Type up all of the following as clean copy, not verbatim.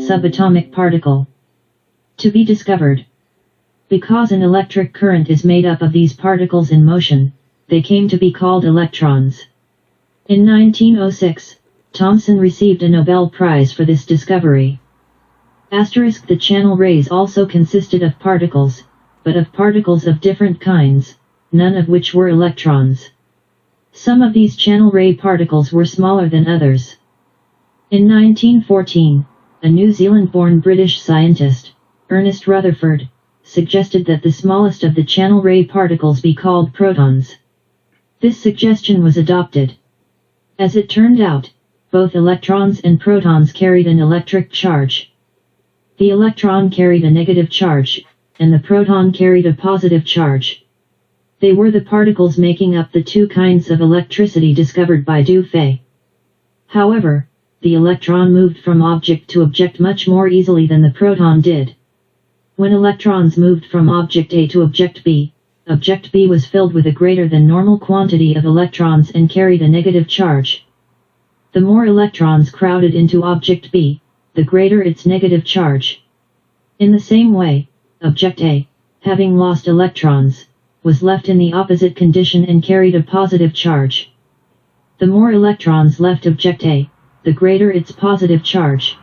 subatomic particle. To be discovered. Because an electric current is made up of these particles in motion, they came to be called electrons. In 1906, Thomson received a Nobel Prize for this discovery. The channel rays also consisted of particles, but of particles of different kinds, none of which were electrons. Some of these channel ray particles were smaller than others. In 1914, a New Zealand-born British scientist, Ernest Rutherford, suggested that the smallest of the channel ray particles be called protons. This suggestion was adopted. As it turned out, both electrons and protons carried an electric charge. The electron carried a negative charge, and the proton carried a positive charge. They were the particles making up the two kinds of electricity discovered by Dufay. However, the electron moved from object to object much more easily than the proton did. When electrons moved from object A to object B was filled with a greater than normal quantity of electrons and carried a negative charge. The more electrons crowded into object B, the greater its negative charge. In the same way, object A, having lost electrons, was left in the opposite condition and carried a positive charge. The more electrons left object A, the greater its positive charge.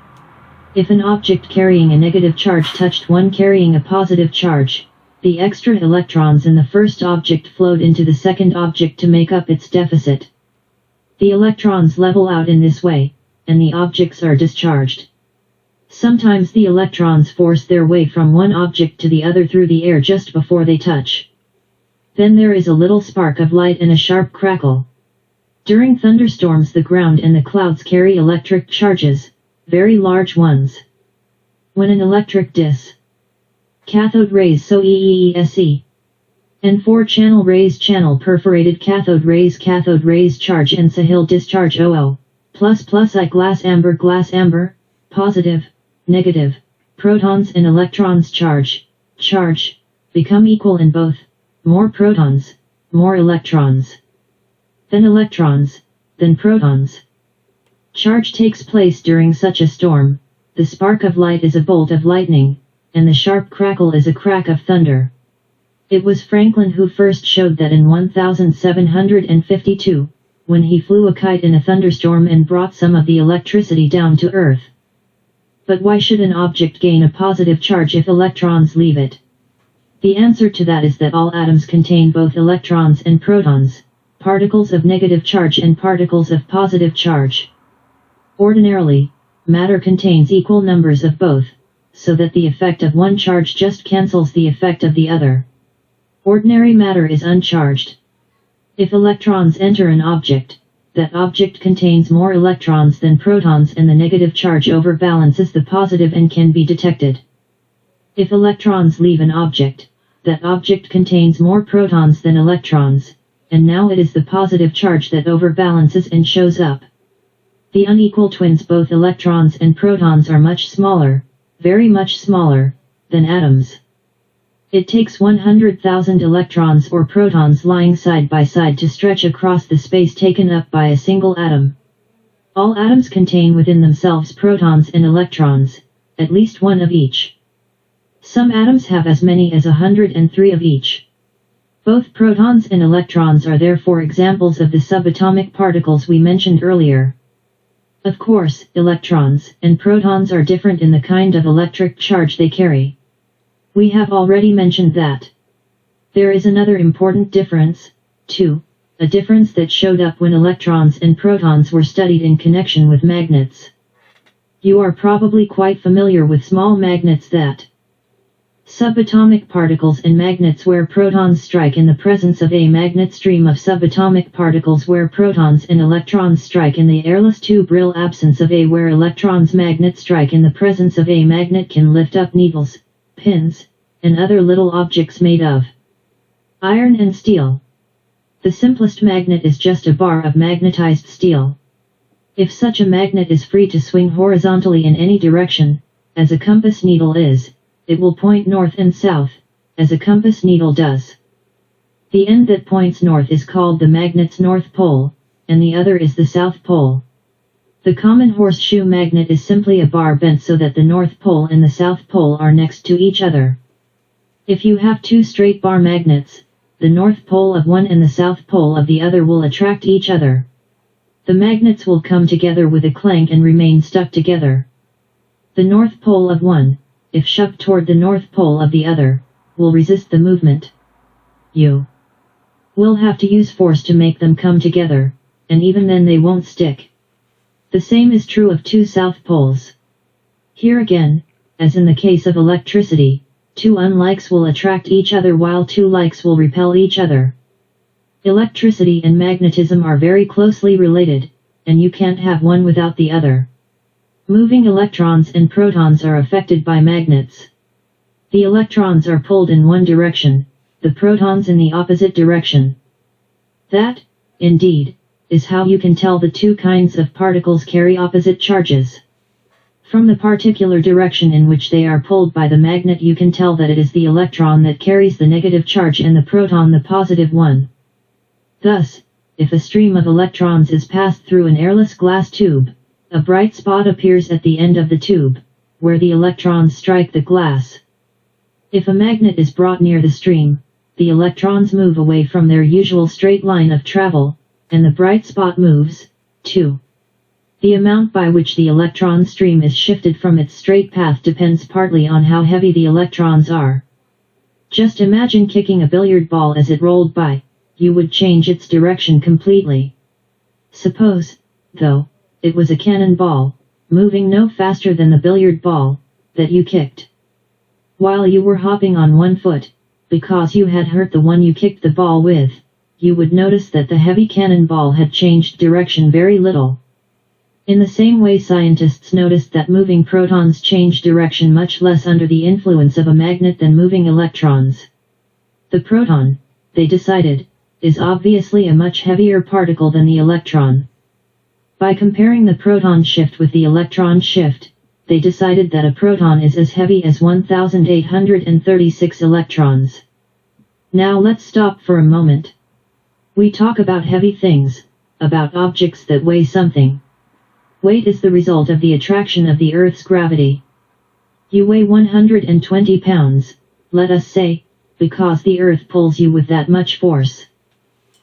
If an object carrying a negative charge touched one carrying a positive charge, the extra electrons in the first object flowed into the second object to make up its deficit. The electrons level out in this way, and the objects are discharged. Sometimes the electrons force their way from one object to the other through the air just before they touch. Then there is a little spark of light and a sharp crackle. During thunderstorms the ground and the clouds carry electric charges, very large ones. When an electric cathode rays so EEESE, and 4 channel rays channel perforated cathode rays charge and Sahil discharge OO, ++I glass amber, positive, negative, protons and electrons charge, become equal in both, more protons, more electrons. Then electrons, then protons. Charge takes place during such a storm, the spark of light is a bolt of lightning, and the sharp crackle is a crack of thunder. It was Franklin who first showed that in 1752, when he flew a kite in a thunderstorm and brought some of the electricity down to Earth. But why should an object gain a positive charge if electrons leave it? The answer to that is that all atoms contain both electrons and protons, particles of negative charge and particles of positive charge. Ordinarily, matter contains equal numbers of both, so that the effect of one charge just cancels the effect of the other. Ordinary matter is uncharged. If electrons enter an object, that object contains more electrons than protons and the negative charge overbalances the positive and can be detected. If electrons leave an object, that object contains more protons than electrons, and now it is the positive charge that overbalances and shows up. The unequal twins both electrons and protons are much smaller, very much smaller, than atoms. It takes 100,000 electrons or protons lying side by side to stretch across the space taken up by a single atom. All atoms contain within themselves protons and electrons, at least one of each. Some atoms have as many as 103 of each. Both protons and electrons are therefore examples of the subatomic particles we mentioned earlier. Of course, electrons and protons are different in the kind of electric charge they carry. We have already mentioned that. There is another important difference, too, a difference that showed up when electrons and protons were studied in connection with magnets. You are probably quite familiar with small magnets that subatomic particles and magnets where protons strike in the presence of a magnet stream of subatomic particles where protons and electrons strike in the airless tube real absence of a where electrons magnet strike in the presence of a magnet can lift up needles, pins, and other little objects made of iron and steel. The simplest magnet is just a bar of magnetized steel. If such a magnet is free to swing horizontally in any direction, as a compass needle is, it will point north and south, as a compass needle does. The end that points north is called the magnet's north pole, and the other is the south pole. The common horseshoe magnet is simply a bar bent so that the North Pole and the South Pole are next to each other. If you have two straight bar magnets, the North Pole of one and the South Pole of the other will attract each other. The magnets will come together with a clank and remain stuck together. The North Pole of one, if shoved toward the North Pole of the other, will resist the movement. You will have to use force to make them come together, and even then they won't stick. The same is true of two South Poles. Here again, as in the case of electricity, two unlikes will attract each other while two likes will repel each other. Electricity and magnetism are very closely related, and you can't have one without the other. Moving electrons and protons are affected by magnets. The electrons are pulled in one direction, the protons in the opposite direction. That, indeed, is how you can tell the two kinds of particles carry opposite charges. From the particular direction in which they are pulled by the magnet you can tell that it is the electron that carries the negative charge and the proton the positive one. Thus, if a stream of electrons is passed through an airless glass tube, a bright spot appears at the end of the tube, where the electrons strike the glass. If a magnet is brought near the stream, the electrons move away from their usual straight line of travel, and the bright spot moves, too. The amount by which the electron stream is shifted from its straight path depends partly on how heavy the electrons are. Just imagine kicking a billiard ball as it rolled by. You would change its direction completely. Suppose, though, it was a cannonball, moving no faster than the billiard ball, that you kicked. While you were hopping on one foot, because you had hurt the one you kicked the ball with, you would notice that the heavy cannonball had changed direction very little. In the same way scientists noticed that moving protons change direction much less under the influence of a magnet than moving electrons. The proton, they decided, is obviously a much heavier particle than the electron. By comparing the proton shift with the electron shift, they decided that a proton is as heavy as 1,836 electrons. Now let's stop for a moment. We talk about heavy things, about objects that weigh something. Weight is the result of the attraction of the Earth's gravity. You weigh 120 pounds, let us say, because the Earth pulls you with that much force.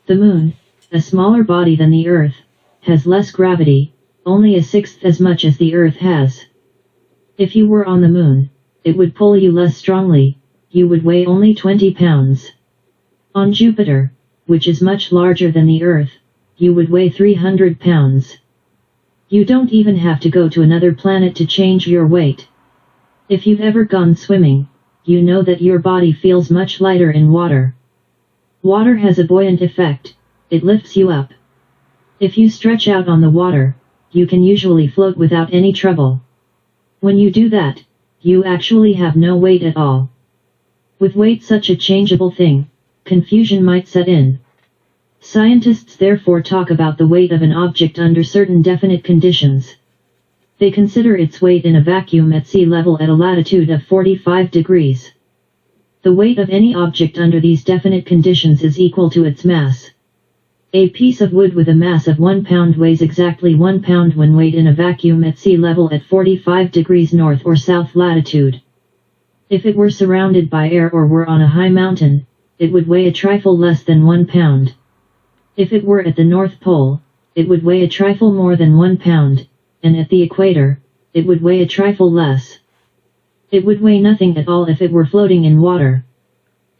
The Moon, a smaller body than the Earth, has less gravity, only a sixth as much as the Earth has. If you were on the Moon, it would pull you less strongly, you would weigh only 20 pounds. On Jupiter, which is much larger than the Earth, you would weigh 300 pounds. You don't even have to go to another planet to change your weight. If you've ever gone swimming, you know that your body feels much lighter in water. Water has a buoyant effect, it lifts you up. If you stretch out on the water, you can usually float without any trouble. When you do that, you actually have no weight at all. With weight such a changeable thing, confusion might set in. Scientists therefore talk about the weight of an object under certain definite conditions. They consider its weight in a vacuum at sea level at a latitude of 45 degrees. The weight of any object under these definite conditions is equal to its mass. A piece of wood with a mass of 1 pound weighs exactly 1 pound when weighed in a vacuum at sea level at 45 degrees north or south latitude. If it were surrounded by air or were on a high mountain, it would weigh a trifle less than 1 pound. If it were at the North Pole, it would weigh a trifle more than 1 pound, and at the equator, it would weigh a trifle less. It would weigh nothing at all if it were floating in water.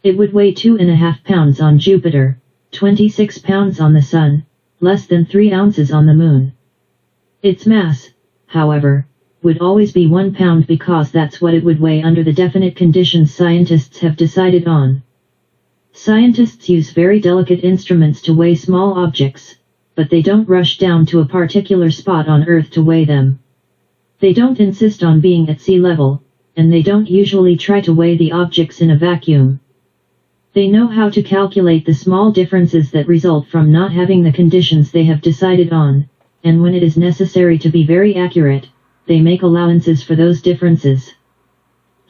It would weigh 2.5 pounds on Jupiter, 26 pounds on the Sun, less than 3 ounces on the Moon. Its mass, however, would always be 1 pound because that's what it would weigh under the definite conditions scientists have decided on. Scientists use very delicate instruments to weigh small objects, but they don't rush down to a particular spot on Earth to weigh them. They don't insist on being at sea level, and they don't usually try to weigh the objects in a vacuum. They know how to calculate the small differences that result from not having the conditions they have decided on, and when it is necessary to be very accurate, they make allowances for those differences.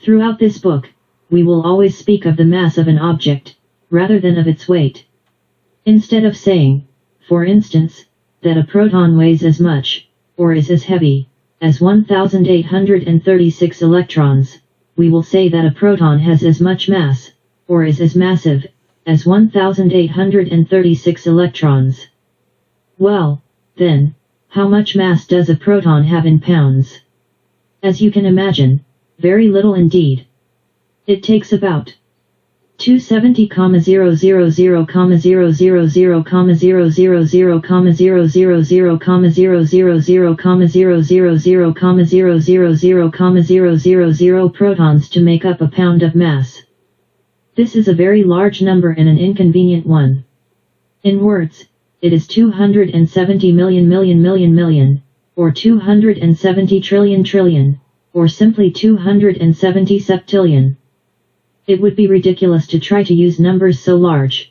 Throughout this book, we will always speak of the mass of an object, rather than of its weight. Instead of saying, for instance, that a proton weighs as much, or is as heavy as 1836 electrons, we will say that a proton has as much mass, or is as massive as 1836 electrons. Well, then, how much mass does a proton have in pounds? As you can imagine, very little indeed. It takes about 270,000,000,000,000,000,000,000,000,000,000,000,000 protons to make up a pound of mass. This is a very large number and an inconvenient one. In words, it is 270 million million million million, or 270 trillion trillion, or simply 270 septillion. It would be ridiculous to try to use numbers so large.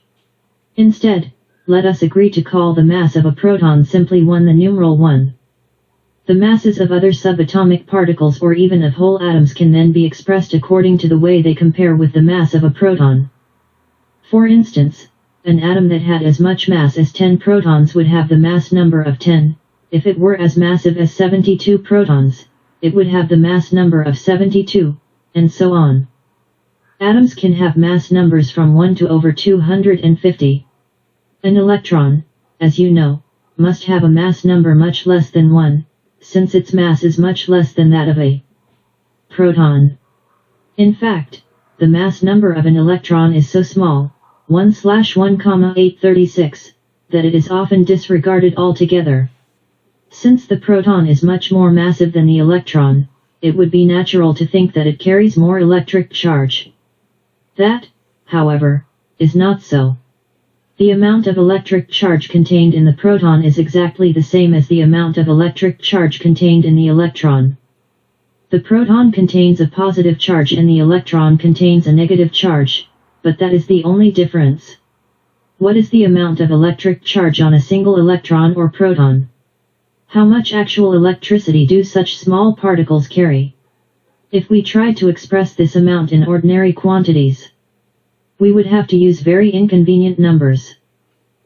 Instead, let us agree to call the mass of a proton simply 1, the numeral 1. The masses of other subatomic particles or even of whole atoms can then be expressed according to the way they compare with the mass of a proton. For instance, an atom that had as much mass as 10 protons would have the mass number of 10, if it were as massive as 72 protons, it would have the mass number of 72, and so on. Atoms can have mass numbers from 1 to over 250. An electron, as you know, must have a mass number much less than 1, since its mass is much less than that of a proton. In fact, the mass number of an electron is so small, 1/1,836, that it is often disregarded altogether. Since the proton is much more massive than the electron, it would be natural to think that it carries more electric charge. That, however, is not so. The amount of electric charge contained in the proton is exactly the same as the amount of electric charge contained in the electron. The proton contains a positive charge and the electron contains a negative charge, but that is the only difference. What is the amount of electric charge on a single electron or proton? How much actual electricity do such small particles carry? If we tried to express this amount in ordinary quantities, we would have to use very inconvenient numbers.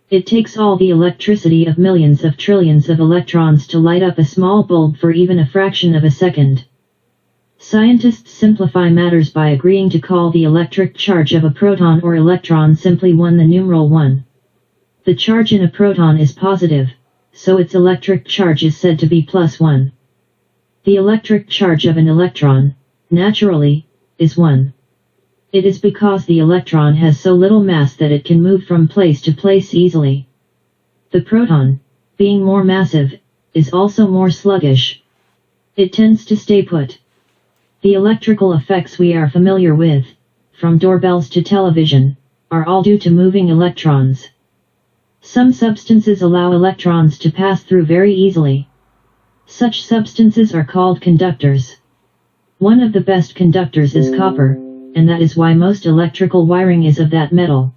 It takes all the electricity of millions of trillions of electrons to light up a small bulb for even a fraction of a second. Scientists simplify matters by agreeing to call the electric charge of a proton or electron simply 1, the numeral 1. The charge in a proton is positive, so its electric charge is said to be +1. The electric charge of an electron, naturally, is 1. It is because the electron has so little mass that it can move from place to place easily. The proton, being more massive, is also more sluggish. It tends to stay put. The electrical effects we are familiar with, from doorbells to television, are all due to moving electrons. Some substances allow electrons to pass through very easily. Such substances are called conductors. One of the best conductors is copper, and that is why most electrical wiring is of that metal.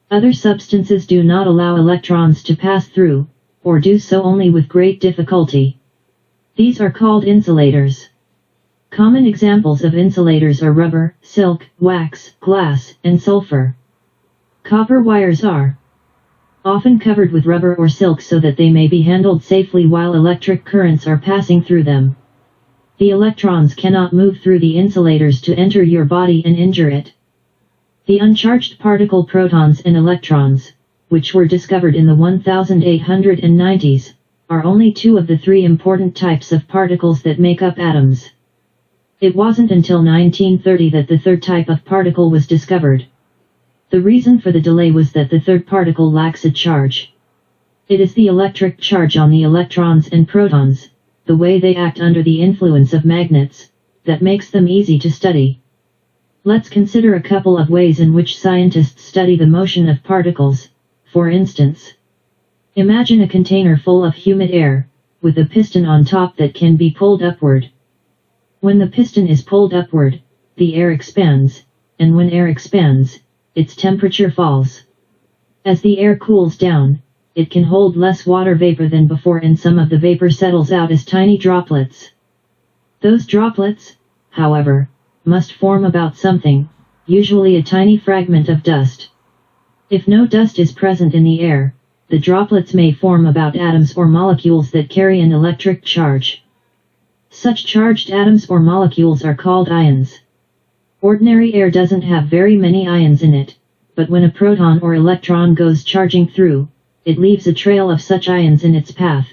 Other substances do not allow electrons to pass through, or do so only with great difficulty. These are called insulators. Common examples of insulators are rubber, silk, wax, glass, and sulfur. Copper wires are often covered with rubber or silk so that they may be handled safely while electric currents are passing through them. The electrons cannot move through the insulators to enter your body and injure it. The uncharged particle protons and electrons, which were discovered in the 1890s, are only two of the three important types of particles that make up atoms. It wasn't until 1930 that the third type of particle was discovered. The reason for the delay was that the third particle lacks a charge. It is the electric charge on the electrons and protons, the way they act under the influence of magnets, that makes them easy to study. Let's consider a couple of ways in which scientists study the motion of particles. For instance, imagine a container full of humid air, with a piston on top that can be pulled upward. When the piston is pulled upward, the air expands, and when air expands, its temperature falls. As the air cools down, it can hold less water vapor than before and some of the vapor settles out as tiny droplets. Those droplets, however, must form about something, usually a tiny fragment of dust. If no dust is present in the air, the droplets may form about atoms or molecules that carry an electric charge. Such charged atoms or molecules are called ions. Ordinary air doesn't have very many ions in it, but when a proton or electron goes charging through, it leaves a trail of such ions in its path.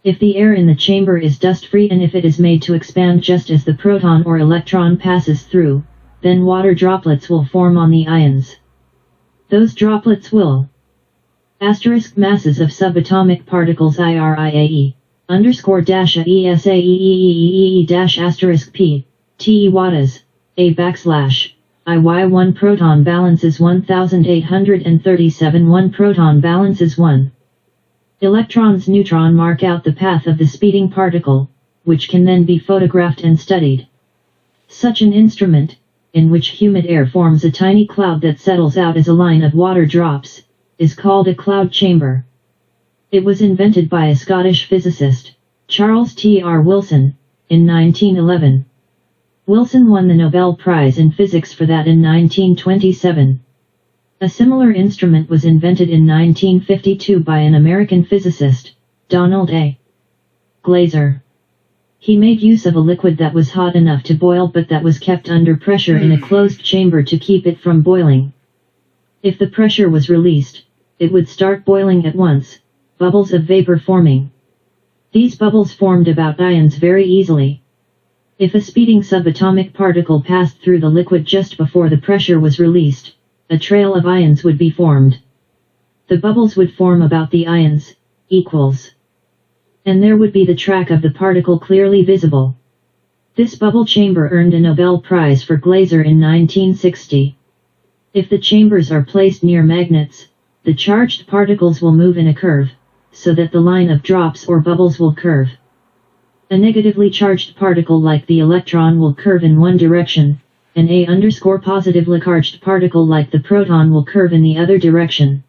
If the air in the chamber is dust-free and if it is made to expand just as the proton or electron passes through, then water droplets will form on the ions. Those droplets will masses of subatomic particles IRIAE _-ESAEEEE _P TE wattas I1 proton balances 1837 1 proton balances 1 electrons neutron mark out the path of the speeding particle, which can then be photographed and studied. Such an instrument, in which humid air forms a tiny cloud that settles out as a line of water drops, is called a cloud chamber. It was invented by a Scottish physicist, Charles T.R. Wilson, in 1911. Wilson won the Nobel Prize in Physics for that in 1927. A similar instrument was invented in 1952 by an American physicist, Donald A. Glaser. He made use of a liquid that was hot enough to boil but that was kept under pressure in a closed chamber to keep it from boiling. If the pressure was released, it would start boiling at once, bubbles of vapor forming. These bubbles formed about ions very easily. If a speeding subatomic particle passed through the liquid just before the pressure was released, a trail of ions would be formed. The bubbles would form about the ions, and there would be the track of the particle clearly visible. This bubble chamber earned a Nobel Prize for Glaser in 1960. If the chambers are placed near magnets, the charged particles will move in a curve, so that the line of drops or bubbles will curve. A negatively charged particle like the electron will curve in one direction, and a _positively charged particle like the proton will curve in the other direction.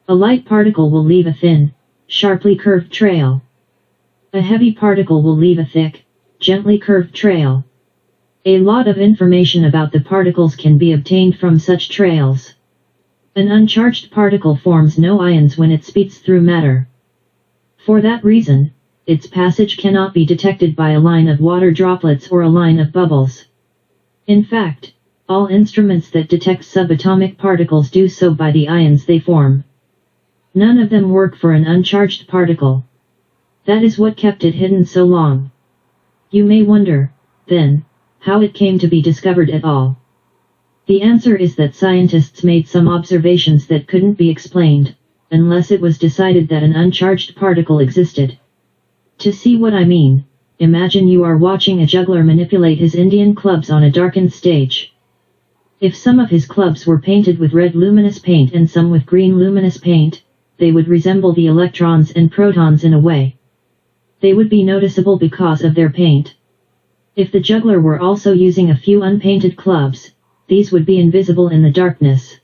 A light particle will leave a thin, sharply curved trail. A heavy particle will leave a thick, gently curved trail. A lot of information about the particles can be obtained from such trails. An uncharged particle forms no ions when it speeds through matter. For that reason, its passage cannot be detected by a line of water droplets or a line of bubbles. In fact, all instruments that detect subatomic particles do so by the ions they form. None of them work for an uncharged particle. That is what kept it hidden so long. You may wonder, then, how it came to be discovered at all. The answer is that scientists made some observations that couldn't be explained, unless it was decided that an uncharged particle existed. To see what I mean, imagine you are watching a juggler manipulate his Indian clubs on a darkened stage. If some of his clubs were painted with red luminous paint and some with green luminous paint, they would resemble the electrons and protons in a way. They would be noticeable because of their paint. If the juggler were also using a few unpainted clubs, these would be invisible in the darkness.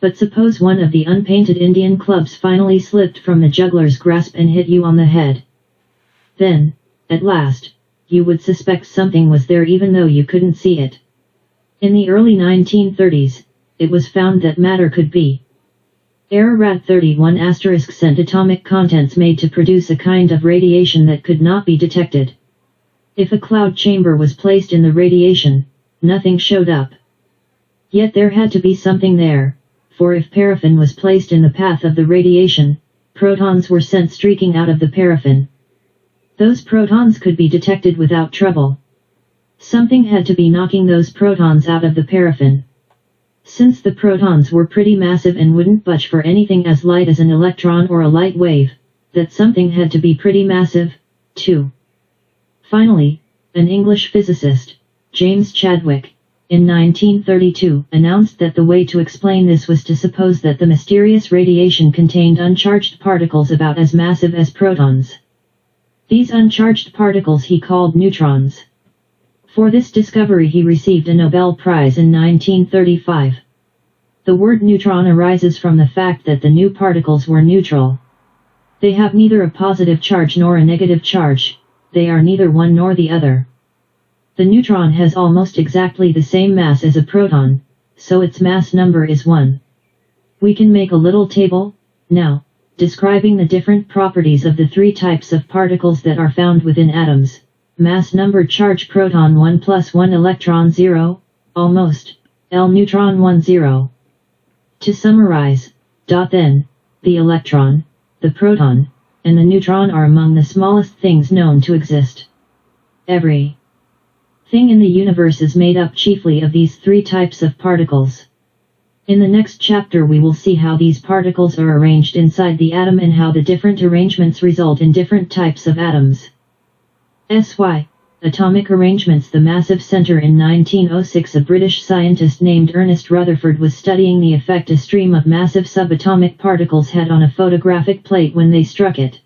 But suppose one of the unpainted Indian clubs finally slipped from the juggler's grasp and hit you on the head. Then, at last, you would suspect something was there even though you couldn't see it. In the early 1930s, it was found that matter could be Rad 31 * sent atomic contents made to produce a kind of radiation that could not be detected. If a cloud chamber was placed in the radiation, nothing showed up. Yet there had to be something there, for if paraffin was placed in the path of the radiation, protons were sent streaking out of the paraffin. Those protons could be detected without trouble. Something had to be knocking those protons out of the paraffin. Since the protons were pretty massive and wouldn't budge for anything as light as an electron or a light wave, that something had to be pretty massive, too. Finally, an English physicist, James Chadwick, in 1932, announced that the way to explain this was to suppose that the mysterious radiation contained uncharged particles about as massive as protons. These uncharged particles he called neutrons. For this discovery he received a Nobel Prize in 1935. The word neutron arises from the fact that the new particles were neutral. They have neither a positive charge nor a negative charge, they are neither one nor the other. The neutron has almost exactly the same mass as a proton, so its mass number is 1. We can make a little table, Now, describing the different properties of the three types of particles that are found within atoms. Mass number charge proton 1 plus 1 electron 0, almost, L neutron 1 0. To summarize, then, the electron, the proton, and the neutron are among the smallest things known to exist. Every thing in the universe is made up chiefly of these three types of particles. In the next chapter we will see how these particles are arranged inside the atom and how the different arrangements result in different types of atoms. SY. Atomic arrangements. The massive center. In 1906 a British scientist named Ernest Rutherford was studying the effect a stream of massive subatomic particles had on a photographic plate when they struck it.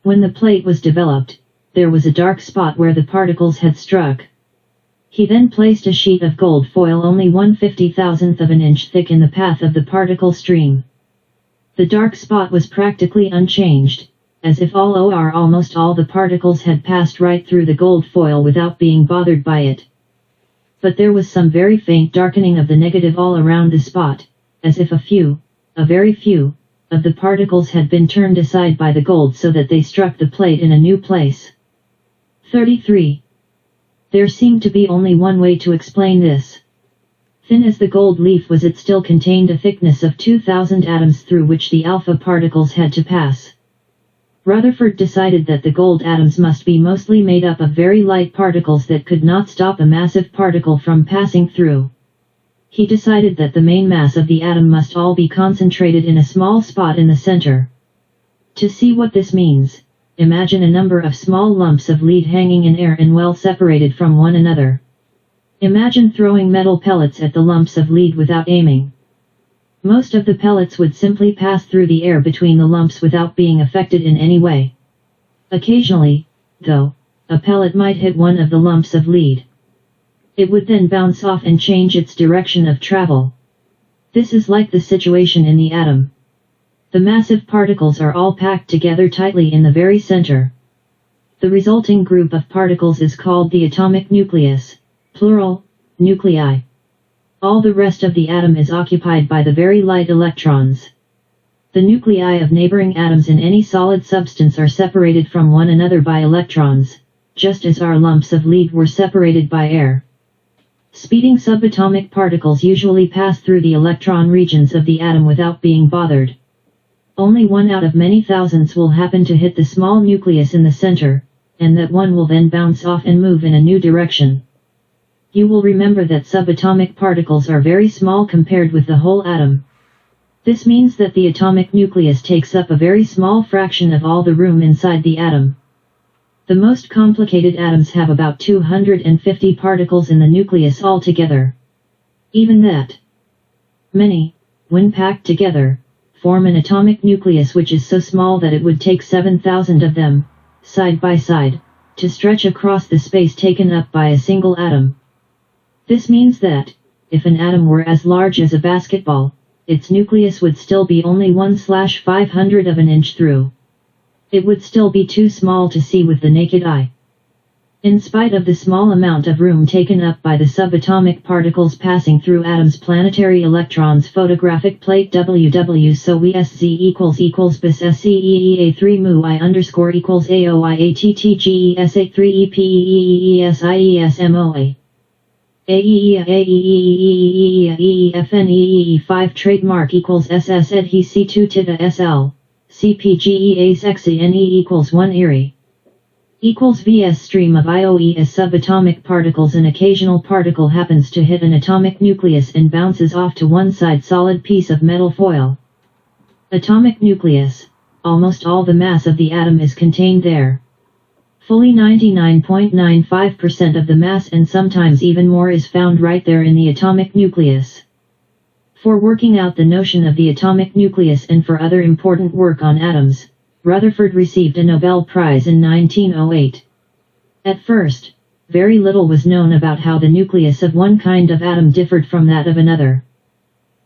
When the plate was developed, there was a dark spot where the particles had struck. He then placed a sheet of gold foil only 1/50,000th of an inch thick in the path of the particle stream. The dark spot was practically unchanged, as if almost all the particles had passed right through the gold foil without being bothered by it. But there was some very faint darkening of the negative all around the spot, as if a very few, of the particles had been turned aside by the gold so that they struck the plate in a new place. 33. There seemed to be only one way to explain this. Thin as the gold leaf was, it still contained a thickness of 2,000 atoms through which the alpha particles had to pass. Rutherford decided that the gold atoms must be mostly made up of very light particles that could not stop a massive particle from passing through. He decided that the main mass of the atom must all be concentrated in a small spot in the center. To see what this means, imagine a number of small lumps of lead hanging in air and well separated from one another. Imagine throwing metal pellets at the lumps of lead without aiming. Most of the pellets would simply pass through the air between the lumps without being affected in any way. Occasionally, though, a pellet might hit one of the lumps of lead. It would then bounce off and change its direction of travel. This is like the situation in the atom. The massive particles are all packed together tightly in the very center. The resulting group of particles is called the atomic nucleus, plural, nuclei. All the rest of the atom is occupied by the very light electrons. The nuclei of neighboring atoms in any solid substance are separated from one another by electrons, just as our lumps of lead were separated by air. Speeding subatomic particles usually pass through the electron regions of the atom without being bothered. Only one out of many thousands will happen to hit the small nucleus in the center, and that one will then bounce off and move in a new direction. You will remember that subatomic particles are very small compared with the whole atom. This means that the atomic nucleus takes up a very small fraction of all the room inside the atom. The most complicated atoms have about 250 particles in the nucleus altogether. Even that many, when packed together, form an atomic nucleus which is so small that it would take 7,000 of them, side by side, to stretch across the space taken up by a single atom. This means that, if an atom were as large as a basketball, its nucleus would still be only 1/500 of an inch through. It would still be too small to see with the naked eye. In spite of the small amount of room taken up by the subatomic particles passing through atoms, planetary electrons, photographic plate WW so we SZ equals bis SCEEA3 mu I underscore equals AOIATTGES83 EPEEESIESMOA AEEEEEEEFNEE5 trademark equals SS EDHEC2 TITA SL CPGEA sexy NE equals 1 Erie equals Vs stream of IOE as subatomic particles. An occasional particle happens to hit an atomic nucleus and bounces off to one side solid piece of metal foil. Atomic nucleus, almost all the mass of the atom is contained there. Fully 99.95% of the mass and sometimes even more is found right there in the atomic nucleus. For working out the notion of the atomic nucleus and for other important work on atoms, Rutherford received a Nobel Prize in 1908. At first, very little was known about how the nucleus of one kind of atom differed from that of another.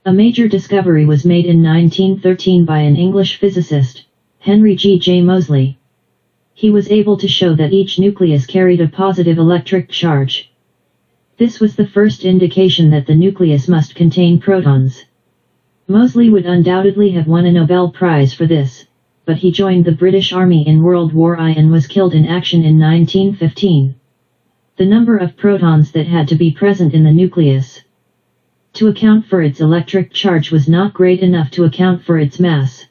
A major discovery was made in 1913 by an English physicist, Henry J. Moseley. He was able to show that each nucleus carried a positive electric charge. This was the first indication that the nucleus must contain protons. Moseley would undoubtedly have won a Nobel Prize for this, but he joined the British Army in World War I and was killed in action in 1915. The number of protons that had to be present in the nucleus to account for its electric charge was not great enough to account for its mass.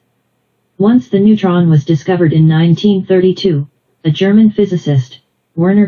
Once the neutron was discovered in 1932, a German physicist, Werner